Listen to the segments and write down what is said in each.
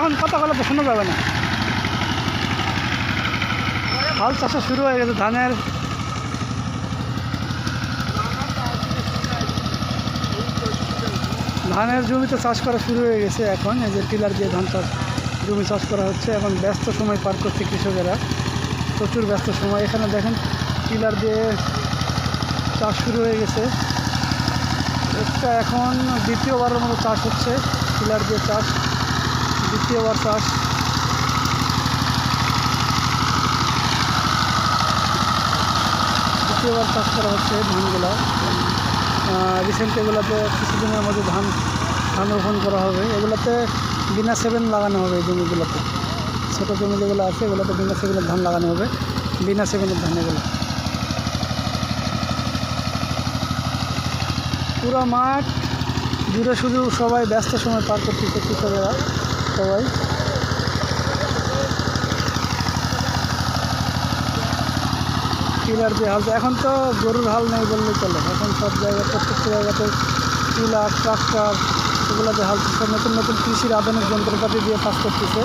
এখন কথা বলে তো শোনা যাবে না। হাল চাষা শুরু হয়ে গেছে ধানের জমিতে চাষ করা শুরু হয়ে গেছে। এখন এই যে টিলার দিয়ে ধান চাষ জমি চাষ করা হচ্ছে। এখন ব্যস্ত সময় পার করছে কৃষকেরা, প্রচুর ব্যস্ত সময়। এখানে দেখেন টিলার দিয়ে চাষ শুরু হয়ে গেছে। এটা এখন দ্বিতীয়বারের মতো চাষ হচ্ছে, টিলার দিয়ে চাষ, দ্বিতীয়বার চাষ। দ্বিতীয়বার চাষ করা হচ্ছে ধানগুলো। রিসেন্ট এগুলোতে কিছুদিনের মধ্যে ধান রোপণ করা হবে। এগুলোতে বিনা সেভেন লাগানো হবে। এই জমিগুলোতে ছোটো জমি যেগুলো আছে এগুলোতে বিনা সেভেনের ধান লাগানো হবে, বিনা সেভেনের ধান। এগুলো পুরো মাঠ জুড়ে শুধু সবাই ব্যস্ত সময় পার করতেছে কৃষকেরা সবাই। টিলার দিয়ে হাল, এখন তো গরুর হাল নেই বললেই চলে। এখন সব জায়গায় প্রত্যেকটা জায়গাতে টিলার, ট্রাক্টর এগুলোতে হাল, সব নতুন নতুন কৃষির আধুনিক যন্ত্রপাতি দিয়ে কাজ করতেছে।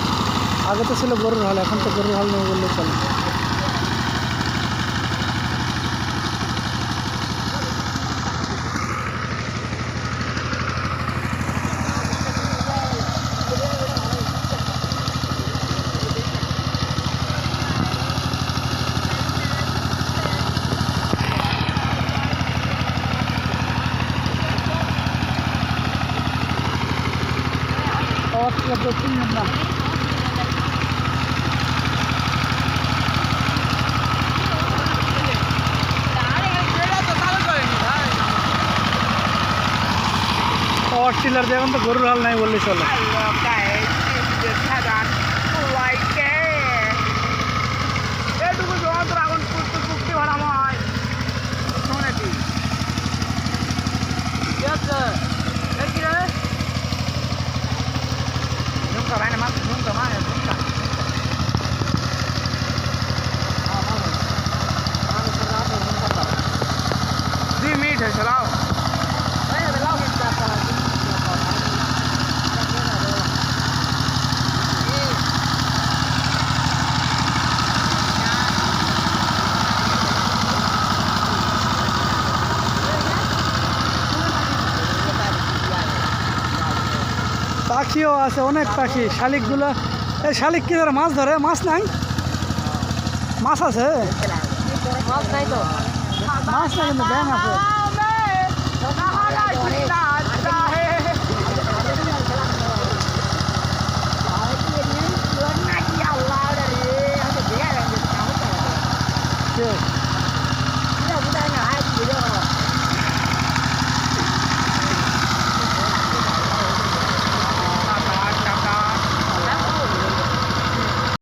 আগে তো ছিল গরুর হাল, এখন তো গরুর হাল নেই বললেই চলে। না পাওয়ার টিলার দিয়ে এখন তো গরুর হাল নাই বললেই চলে। পাখিও আছে, অনেক পাখি। শালিকগুলো, এই শালিক কি ধরে? মাছ ধরে? মাছ নাই? মাছ আছে? মাছ নাই কিন্তু ব্যাঙ আছে।